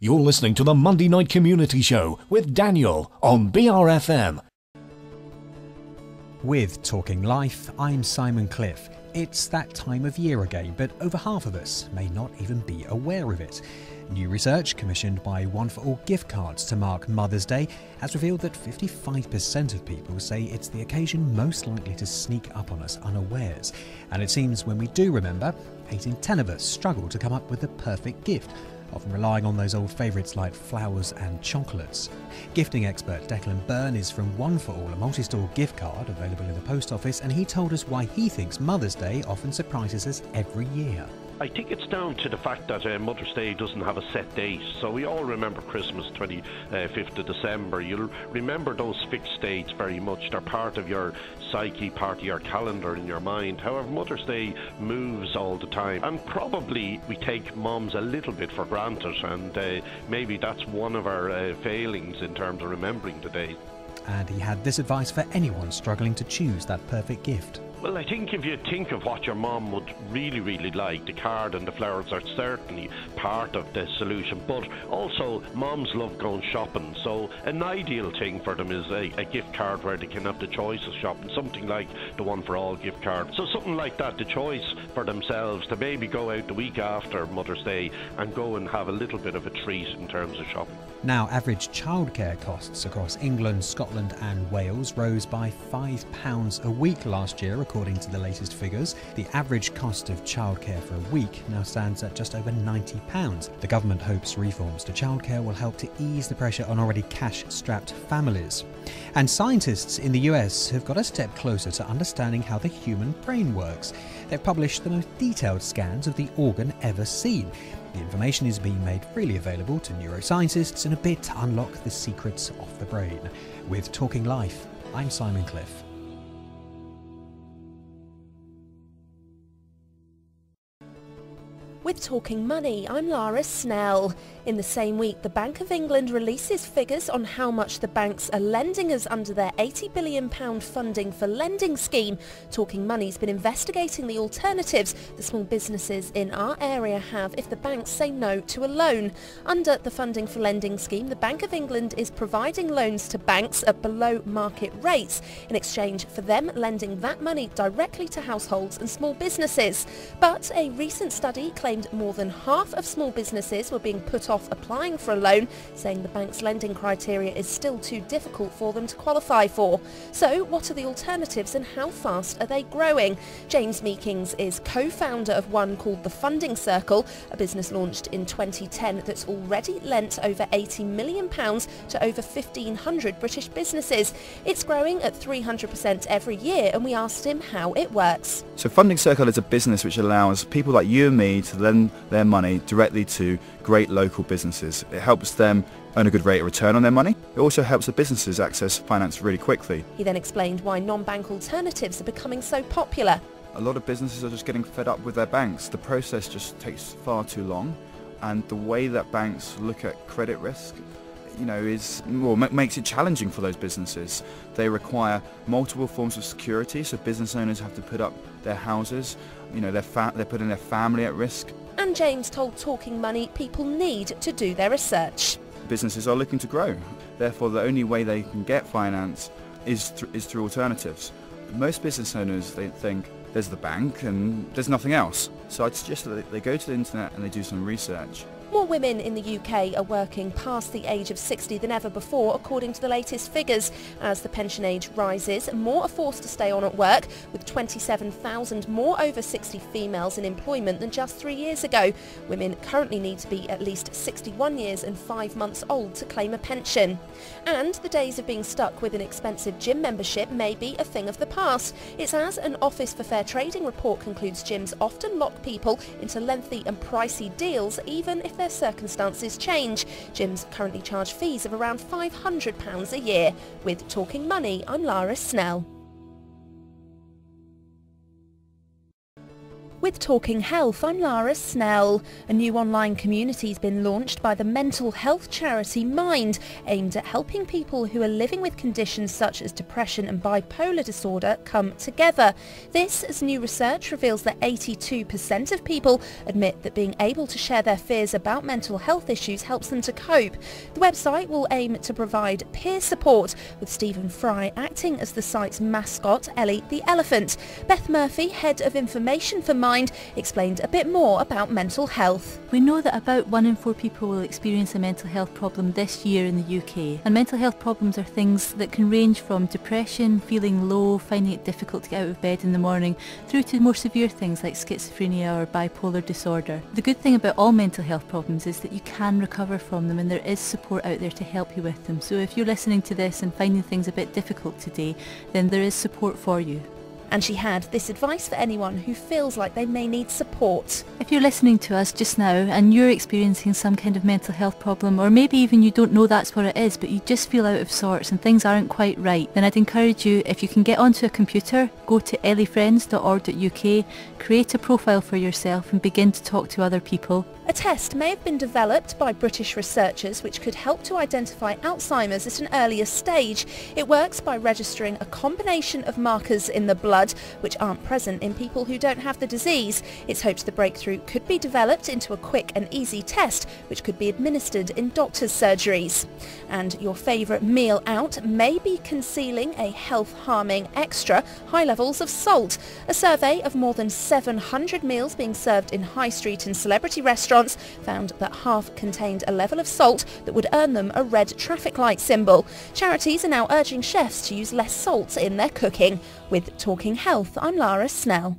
You're listening to the Monday Night Community Show with Daniel on BRFM. With Talking Life, I'm Simon Cliff. It's that time of year again, but over half of us may not even be aware of it. New research commissioned by One for All gift cards to mark Mother's Day has revealed that 55% of people say it's the occasion most likely to sneak up on us unawares. And it seems when we do remember, 8 in 10 of us struggle to come up with the perfect gift, often relying on those old favourites like flowers and chocolates. Gifting expert Declan Byrne is from One for All, a multi-store gift card available in the post office, and he told us why he thinks Mother's Day often surprises us every year. I think it's down to the fact that Mother's Day doesn't have a set date. So we all remember Christmas, 25th of December. You'll remember those fixed dates very much. They're part of your psyche, part of your calendar in your mind. However, Mother's Day moves all the time. And probably we take moms a little bit for granted. And maybe that's one of our failings in terms of remembering the day. And he had this advice for anyone struggling to choose that perfect gift. Well, I think if you think of what your mom would really, really like, the card and the flowers are certainly part of the solution. But also, moms love going shopping. So an ideal thing for them is a gift card where they can have the choice of shopping, something like the One for All gift card. So something like that, the choice for themselves to maybe go out the week after Mother's Day and go and have a little bit of a treat in terms of shopping. Now, average childcare costs across England, Scotland and Wales rose by £5 a week last year, according to the latest figures. The average cost of childcare for a week now stands at just over £90. The government hopes reforms to childcare will help to ease the pressure on already cash-strapped families. And scientists in the US have got a step closer to understanding how the human brain works. They've published the most detailed scans of the organ ever seen. The information is being made freely available to neuroscientists in a bid to unlock the secrets of the brain. With Talking Life, I'm Simon Cliff. With Talking Money, I'm Lara Snell. In the same week, the Bank of England releases figures on how much the banks are lending us under their £80 billion funding for lending scheme. Talking Money's been investigating the alternatives the small businesses in our area have if the banks say no to a loan. Under the funding for lending scheme, the Bank of England is providing loans to banks at below market rates in exchange for them lending that money directly to households and small businesses. But a recent study claimed more than half of small businesses were being put off applying for a loan, saying the bank's lending criteria is still too difficult for them to qualify for. So what are the alternatives and how fast are they growing? James Meekings is co-founder of one called The Funding Circle, a business launched in 2010 that's already lent over £80 million to over 1,500 British businesses. It's growing at 300% every year, and we asked him how it works. So Funding Circle is a business which allows people like you and me to lend their money directly to great local businesses. It helps them earn a good rate of return on their money. It also helps the businesses access finance really quickly. He then explained why non-bank alternatives are becoming so popular. A lot of businesses are just getting fed up with their banks. The process just takes far too long, and the way that banks look at credit risk makes it challenging for those businesses. They require multiple forms of security, so business owners have to put up their houses, they're putting their family at risk. And James told Talking Money people need to do their research. Businesses are looking to grow. Therefore, the only way they can get finance is through alternatives. Most business owners, they think there's the bank and there's nothing else. So I'd suggest that they go to the internet and they do some research. More women in the UK are working past the age of 60 than ever before, according to the latest figures. As the pension age rises, more are forced to stay on at work, with 27,000 more over 60 females in employment than just 3 years ago. Women currently need to be at least 61 years and 5 months old to claim a pension. And the days of being stuck with an expensive gym membership may be a thing of the past. It's as an Office for Fair Trading report concludes gyms often lock people into lengthy and pricey deals, even if their circumstances change. Gyms currently charge fees of around £500 a year. With Talking Money, I'm Lara Snell. with Talking Health. I'm Lara Snell. A new online community has been launched by the mental health charity Mind, aimed at helping people who are living with conditions such as depression and bipolar disorder come together. This, as new research reveals that 82% of people admit that being able to share their fears about mental health issues helps them to cope. The website will aim to provide peer support, with Stephen Fry acting as the site's mascot, Ellie the elephant. Beth Murphy, head of information for Mind, explained a bit more about mental health. We know that about 1 in 4 people will experience a mental health problem this year in the UK. And mental health problems are things that can range from depression, feeling low, finding it difficult to get out of bed in the morning, through to more severe things like schizophrenia or bipolar disorder. The good thing about all mental health problems is that you can recover from them, and there is support out there to help you with them. So if you're listening to this and finding things a bit difficult today, then there is support for you. And she had this advice for anyone who feels like they may need support. If you're listening to us just now and you're experiencing some kind of mental health problem, or maybe even you don't know that's what it is, but you just feel out of sorts and things aren't quite right, then I'd encourage you, if you can get onto a computer, go to elliefriends.org.uk, create a profile for yourself and begin to talk to other people. A test may have been developed by British researchers which could help to identify Alzheimer's at an earlier stage. It works by registering a combination of markers in the blood which aren't present in people who don't have the disease. It's hoped the breakthrough could be developed into a quick and easy test which could be administered in doctors' surgeries. And your favourite meal out may be concealing a health-harming extra, high levels of salt. A survey of more than 700 meals being served in high street and celebrity restaurants found that half contained a level of salt that would earn them a red traffic light symbol. Charities are now urging chefs to use less salt in their cooking. With Talking Health, I'm Lara Snell.